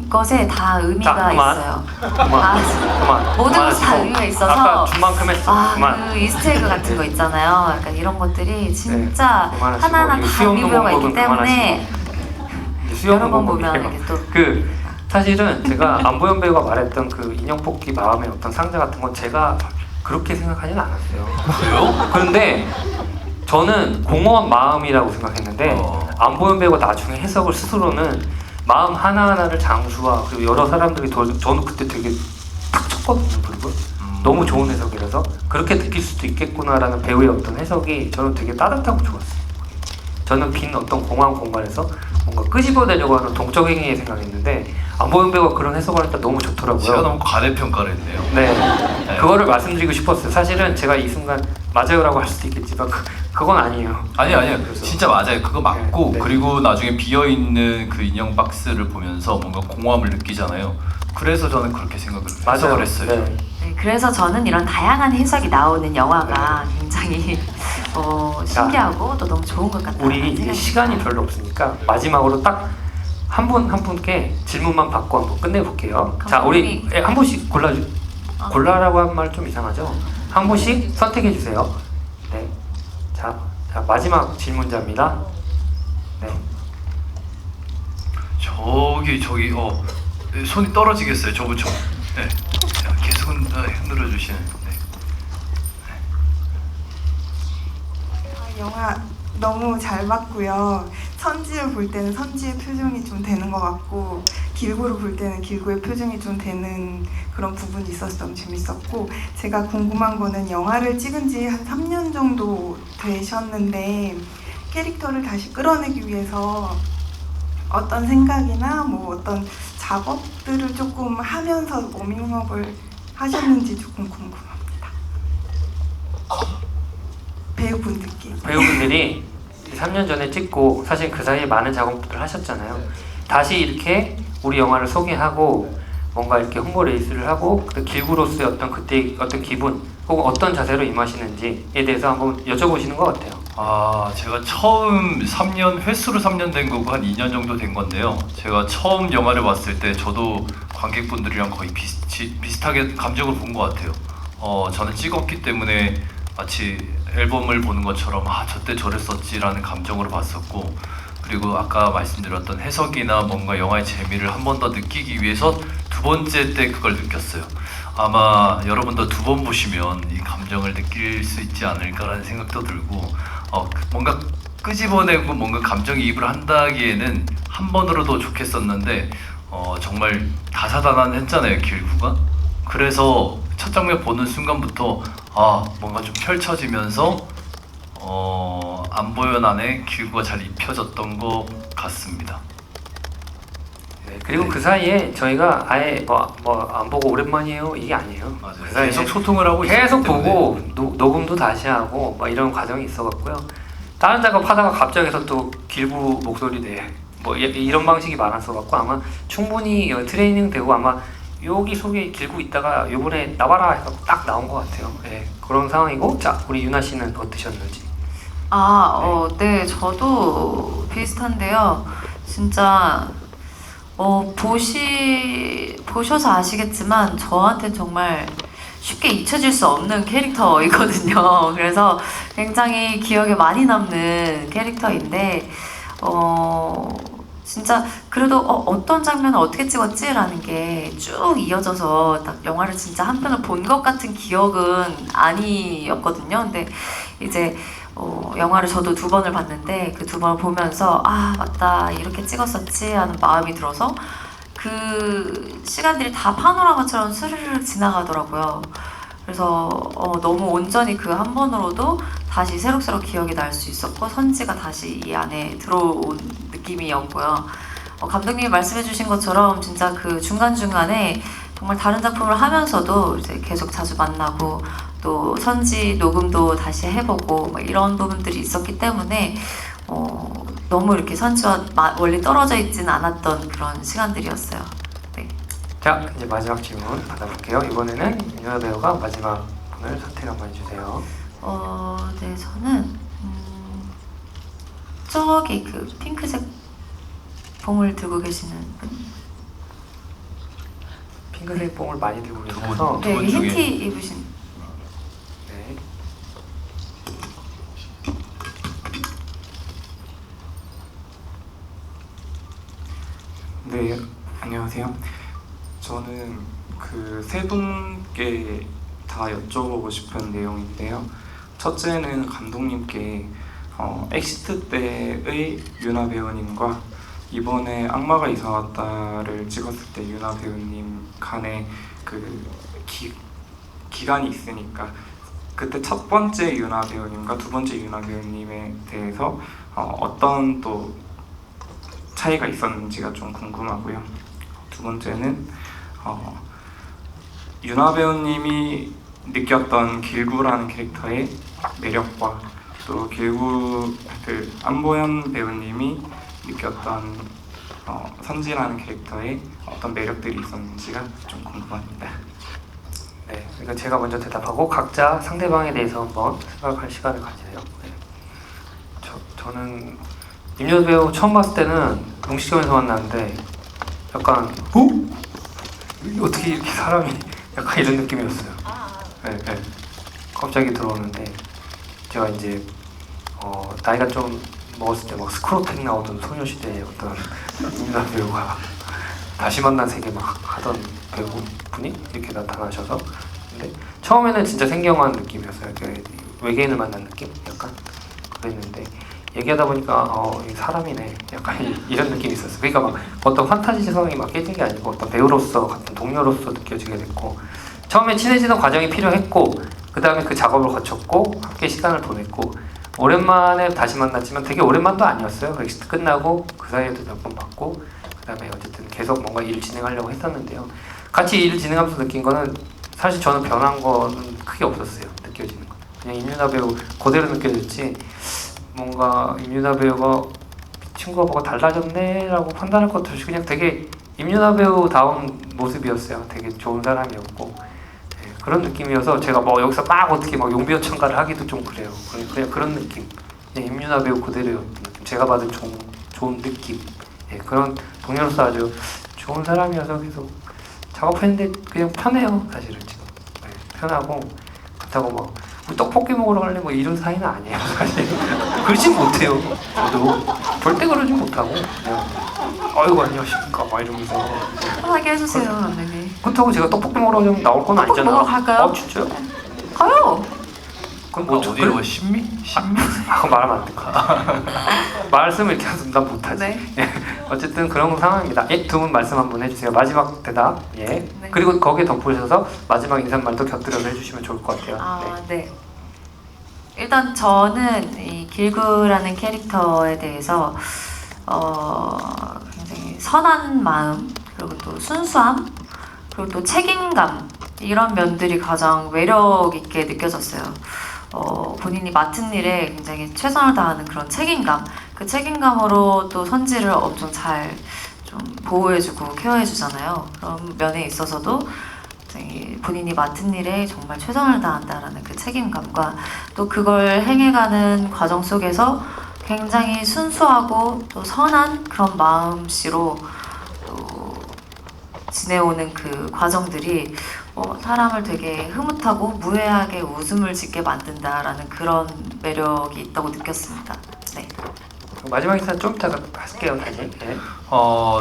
것에 다 의미가 있어요. 그만. 모든 것에 다 의미가 있어서 아까 준 만큼 했어. 그만. 그 이스터에그 같은 거 있잖아요. 약간 이런 것들이 진짜 그만하시고. 하나하나 다 의미부여가 있기 때문에 여러 번 보면 이게 또 사실은 제가 안보현 배우가 말했던 그 인형 뽑기 마음의 어떤 상자 같은 건 제가 그렇게 생각하지는 않았어요. 그래요? 그런데 저는 공허한 마음이라고 생각했는데 안보현 배우가 나중에 해석을 스스로는 마음 하나하나를 장수와 그리고 여러 사람들이 저는 그때 되게 탁 쳤거든요. 그리고 너무 좋은 해석이라서 그렇게 느낄 수도 있겠구나라는 배우의 어떤 해석이 저는 되게 따뜻하고 좋았어요. 저는 빈 어떤 공허한 공간에서 뭔가 끄집어내려고 하는 동적 행위에 생각했는데 안보현 배우가 그런 해석을 하니까 너무 좋더라고요. 제가 너무 과대평가를 했네요. 네. 그거를 말씀드리고 싶었어요. 사실은 제가 이 순간 맞아요라고 할 수도 있겠지만 그건 아니에요. 아니요. 진짜 맞아요. 그거 맞고 네. 그리고 나중에 비어있는 그 인형 박스를 보면서 뭔가 공허함을 느끼잖아요. 그래서 저는 그렇게 해석을 했어요. 네. 네, 그래서 저는 이런 다양한 해석이 나오는 영화가 굉장히 신기하고 또 너무 좋은 것 같아요. 우리 이제 시간이 별로 없으니까 마지막으로 딱 한 분께 질문만 받고 한번 끝내볼게요. 자, 우리 한 분씩 골라라고 한 말 좀 이상하죠? 한 분씩 선택해 주세요. 네. 자, 마지막 질문자입니다. 네. 저기 손이 떨어지겠어요. 저분 네. 계속 흔들어 주시는. 네. 영화 너무 잘 봤고요. 선지를 볼 때는 선지의 표정이 좀 되는 것 같고 길구를 볼 때는 길구의 표정이 좀 되는 그런 부분이 있어서 너무 재밌었고, 제가 궁금한 거는 영화를 찍은 지 한 3년 정도 되셨는데 캐릭터를 다시 끌어내기 위해서 어떤 생각이나 뭐 어떤 작업들을 조금 하면서 워밍업을 하셨는지 조금 궁금합니다. 배우분들이 3년 전에 찍고 사실 그 사이에 많은 작업들을 하셨잖아요. 다시 이렇게 우리 영화를 소개하고 뭔가 이렇게 홍보 레이스를 하고 길구로서의 어떤 그때 어떤 기분 혹은 어떤 자세로 임하시는지에 대해서 한번 여쭤보시는 것 같아요. 제가 처음 3년 횟수로 3년 된 거고 한 2년 정도 된 건데요. 제가 처음 영화를 봤을 때 저도 관객분들이랑 거의 비슷하게 감정을 본 것 같아요. 저는 찍었기 때문에 마치 앨범을 보는 것처럼 저때 저랬었지라는 감정으로 봤었고, 그리고 아까 말씀드렸던 해석이나 뭔가 영화의 재미를 한 번 더 느끼기 위해서 두 번째 때 그걸 느꼈어요. 아마 여러분도 두 번 보시면 이 감정을 느낄 수 있지 않을까라는 생각도 들고, 뭔가 끄집어내고 뭔가 감정이입을 한다기에는 한 번으로도 좋겠었는데 정말 다사다난했잖아요, 길구가. 그래서 첫 장면 보는 순간부터 뭔가 좀 펼쳐지면서 안보현 안에 길구가 잘 입혀졌던 것 같습니다. 네, 그리고 그 사이에 저희가 아예 안 보고 오랜만이에요 이게 아니에요. 맞아요. 그 사이에 계속 소통을 하고 계속 있었기 보고 때문에. 녹음도 다시 하고 이런 과정이 있어갖고요. 다른 작업하다가 갑자기서 또 길구 목소리 이런 방식이 많았어갖고 아마 충분히 트레이닝 되고 아마 여기 속에 길고 있다가 요번에 나와라 해서 딱 나온 것 같아요. 네, 그런 상황이고, 자 우리 유나 씨는 어떠셨는지? 네, 저도 비슷한데요. 진짜 보셔서 아시겠지만 저한테 정말 쉽게 잊혀질 수 없는 캐릭터이거든요. 그래서 굉장히 기억에 많이 남는 캐릭터인데 진짜 그래도 어떤 장면을 어떻게 찍었지? 라는 게 쭉 이어져서 딱 영화를 진짜 한 편을 본 것 같은 기억은 아니었거든요. 근데 이제 영화를 저도 2번을 봤는데 그 2번을 보면서 맞다 이렇게 찍었었지 하는 마음이 들어서 그 시간들이 다 파노라마처럼 스르르 지나가더라고요. 그래서 너무 온전히 그 한 번으로도 다시 새록새록 기억이 날 수 있었고 선지가 다시 이 안에 들어온 느낌이었고요. 감독님이 말씀해주신 것처럼 진짜 그 중간중간에 정말 다른 작품을 하면서도 이제 계속 자주 만나고 또 선지 녹음도 다시 해보고 이런 부분들이 있었기 때문에 너무 이렇게 선지와 멀리 떨어져 있지는 않았던 그런 시간들이었어요. 네. 자 이제 마지막 질문 받아볼게요. 이번에는 유나 배우가 마지막 분을 선택 한번 해주세요. 네, 저는 저기 그 핑크색 봉을 들고 계시는 분. 핑크색 봉을 많이 들고 계셔서 네, 흰 티 입으신. 네. 네, 안녕하세요. 저는 그 세 분께 다 여쭤보고 싶은 내용인데요. 첫째는 감독님께 엑시트 때의 유나 배우님과 이번에 악마가 이사 왔다를 찍었을 때 유나 배우님 간의 그 기간이 있으니까 그때 첫 번째 유나 배우님과 두 번째 유나 배우님에 대해서 어떤 또 차이가 있었는지가 좀 궁금하고요. 두 번째는 유나 배우님이 느꼈던 길구라는 캐릭터의 매력과 또 길구 안보현 배우님이 느꼈던 선지라는 캐릭터의 어떤 매력들이 있었는지가 좀 궁금합니다. 네, 그러니까 제가 먼저 대답하고 각자 상대방에 대해서 한번 생각할 시간을 가져요. 네. 저는 임요도 배우 처음 봤을 때는 음식점에서 만났는데 약간 어떻게 이렇게 사람이 약간 이런 느낌이었어요. 네, 네. 갑자기 들어오는데 제가 이제 나이가 좀 먹었을 때 막 스크로텍 나오던 소녀시대의 어떤 임윤아 배우가 다시 만난 세계 막 하던 배우분이 이렇게 나타나셔서 근데 처음에는 진짜 생경한 느낌이었어요. 외계인을 만난 느낌? 약간 그랬는데 얘기하다 보니까 이 사람이네 약간 이런 느낌이 있었어요. 그러니까 막 어떤 판타지성이 막 깨진 게 아니고 어떤 배우로서 같은 동료로서 느껴지게 됐고 처음에 친해지는 과정이 필요했고 그 다음에 그 작업을 거쳤고 함께 시간을 보냈고 오랜만에 다시 만났지만 되게 오랜만도 아니었어요. 엑시트 끝나고 그 사이에도 몇 번 봤고 그 다음에 어쨌든 계속 뭔가 일을 진행하려고 했었는데요. 같이 일을 진행하면서 느낀 거는 사실 저는 변한 거는 크게 없었어요. 느껴지는 거 그냥 임윤아 배우 그대로 느껴졌지 뭔가 임윤아 배우가 친구가 뭐가 달라졌네 라고 판단할 것도 없이 그냥 되게 임윤아 배우다운 모습이었어요. 되게 좋은 사람이었고 그런 느낌이어서 제가 뭐 여기서 막 어떻게 막 용비어천가를 하기도 좀 그래요. 그냥 그런 느낌. 그냥 임윤아 배우 그대로였던 느낌. 제가 받은 좋은 느낌. 그런 동료로서 아주 좋은 사람이어서 계속 작업했는데 그냥 편해요. 사실은 지금 편하고 그렇다고 막 우리 떡볶이 먹으러 갈래 뭐 이런 사이는 아니에요. 사실 그러진 못해요. 저도 절대 그러진 못하고 그냥 아이고 안녕하십니까 막 이러면서 편하게 해주세요, 감독님. 그렇다고 제가 떡볶이 먹으러 가면 나올 건 아니잖아요. 먹으러 갈까요? 진짜요? 가요! 그럼 뭐 어디로 가? 신미? 그거 말하면 안 될 것 같아. 말씀을 이렇게 하면 난 못하지. 네. 어쨌든 그런 상황입니다. 두 분 말씀 한번 해주세요. 마지막 대답. 네. 그리고 거기에 덧붙여서 마지막 인사말도 곁들여서 해주시면 좋을 것 같아요. 네. 일단 저는 이 길구라는 캐릭터에 대해서 굉장히 선한 마음 그리고 또 순수함 그리고 또 책임감 이런 면들이 가장 매력 있게 느껴졌어요. 본인이 맡은 일에 굉장히 최선을 다하는 그런 책임감 그 책임감으로 또 선지를 엄청 잘 좀 보호해주고 케어해주잖아요. 그런 면에 있어서도 본인이 맡은 일에 정말 최선을 다한다라는 그 책임감과 또 그걸 행해가는 과정 속에서 굉장히 순수하고 또 선한 그런 마음씨로 또 지내오는 그 과정들이 사람을 되게 흐뭇하고 무해하게 웃음을 짓게 만든다라는 그런 매력이 있다고 느꼈습니다. 네. 마지막 인사 좀 이따가 할게요. 다시. 네.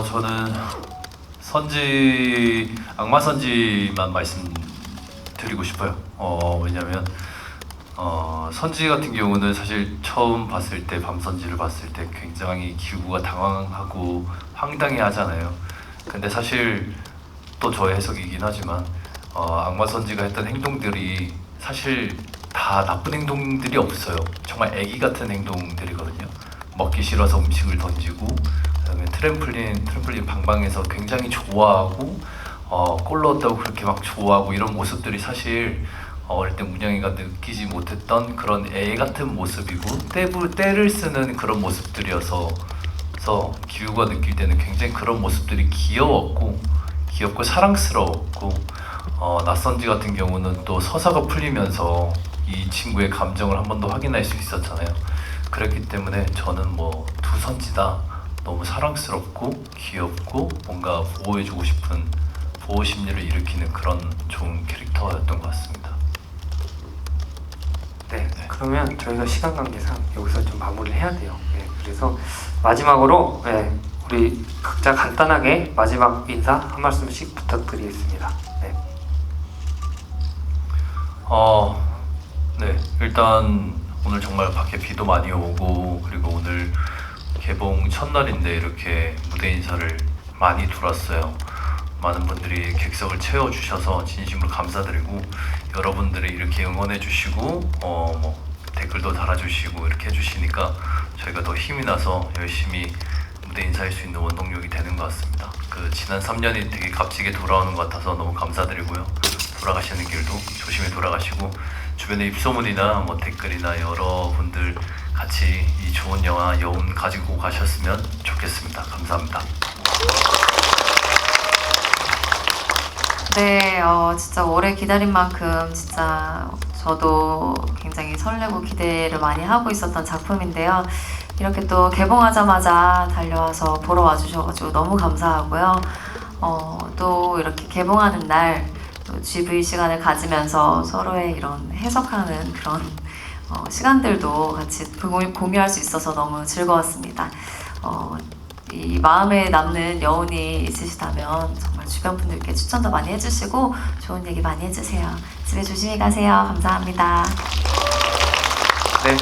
저는 선지 악마 선지만 말씀드리고 싶어요. 왜냐면 선지 같은 경우는 사실 처음 봤을 때 밤선지를 봤을 때 굉장히 길구가 당황하고 황당해하잖아요. 근데 사실 또 저의 해석이긴 하지만 악마 선지가 했던 행동들이 사실 다 나쁜 행동들이 없어요. 정말 애기 같은 행동들이거든요. 먹기 싫어서 음식을 던지고 그다음에 트램플린 방방에서 굉장히 좋아하고 골 넣었다고 그렇게 막 좋아하고 이런 모습들이 사실 어릴 때 문영이가 느끼지 못했던 그런 애 같은 모습이고 때를 쓰는 그런 모습들이어서 기우가 느낄 때는 굉장히 그런 모습들이 귀엽고 사랑스러웠고 낯선지 같은 경우는 또 서사가 풀리면서 이 친구의 감정을 한 번 더 확인할 수 있었잖아요. 그렇기 때문에 저는 뭐 두 선지다 너무 사랑스럽고 귀엽고 뭔가 보호해주고 싶은 보호 심리를 일으키는 그런 좋은 캐릭터였던 것 같습니다. 네. 그러면 저희가 시간 관계상 여기서 좀 마무리를 해야 돼요. 네, 그래서 마지막으로 우리 각자 간단하게 마지막 인사 한 말씀씩 부탁드리겠습니다. 네. 네. 일단 오늘 정말 밖에 비도 많이 오고 그리고 오늘 개봉 첫날인데 이렇게 무대 인사를 많이 돌았어요. 많은 분들이 객석을 채워주셔서 진심으로 감사드리고 여러분들이 이렇게 응원해주시고 댓글도 달아주시고 이렇게 해주시니까 저희가 더 힘이 나서 열심히 무대 인사할 수 있는 원동력이 되는 것 같습니다. 그 지난 3년이 되게 값지게 돌아오는 것 같아서 너무 감사드리고요. 돌아가시는 길도 조심히 돌아가시고 주변에 입소문이나 뭐 댓글이나 여러분들 같이 이 좋은 영화 여운 가지고 가셨으면 좋겠습니다. 감사합니다. 네, 진짜 오래 기다린 만큼 진짜 저도 굉장히 설레고 기대를 많이 하고 있었던 작품인데요. 이렇게 또 개봉하자마자 달려와서 보러 와주셔가지고 너무 감사하고요. 또 이렇게 개봉하는 날 또 또 GV 시간을 가지면서 서로의 이런 해석하는 그런 시간들도 같이 공유할 수 있어서 너무 즐거웠습니다. 이 마음에 남는 여운이 있으시다면 정말 주변 분들께 추천도 많이 해주시고 좋은 얘기 많이 해주세요. 집에 조심히 가세요. 감사합니다. 네.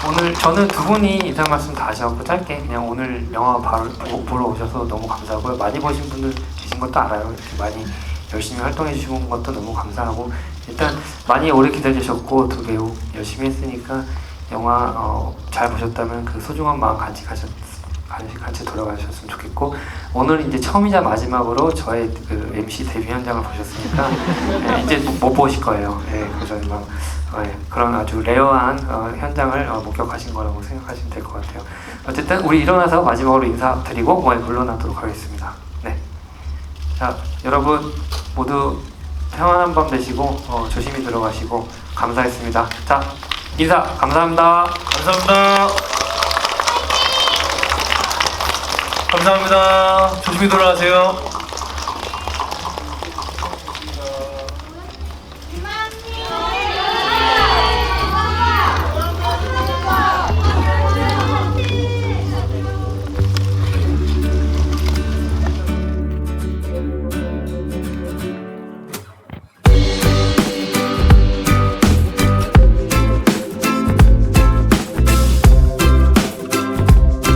오늘 저는 두 분이 인사 말씀 다 하셔서 짧게 그냥 오늘 영화 바로 보러 오셔서 너무 감사하고요. 많이 보신 분들 계신 것도 알아요. 이렇게 많이 열심히 활동해 주신 것도 너무 감사하고 일단 많이 오래 기다리셨고 두 배우 열심히 했으니까 영화 잘 보셨다면 그 소중한 마음 같이 돌아가셨으면 좋겠고 오늘 이제 처음이자 마지막으로 저의 그 MC 데뷔 현장을 보셨으니까 네, 이제 못 보실 거예요. 네, 그래서 막 그런 아주 레어한 현장을 목격하신 거라고 생각하시면 될 것 같아요. 어쨌든 우리 일어나서 마지막으로 인사드리고 물러나도록 하겠습니다. 네, 자 여러분 모두 평안한 밤 되시고 조심히 들어가시고 감사했습니다. 자 인사 감사합니다. 감사합니다. 감사합니다. 조심히 돌아가세요.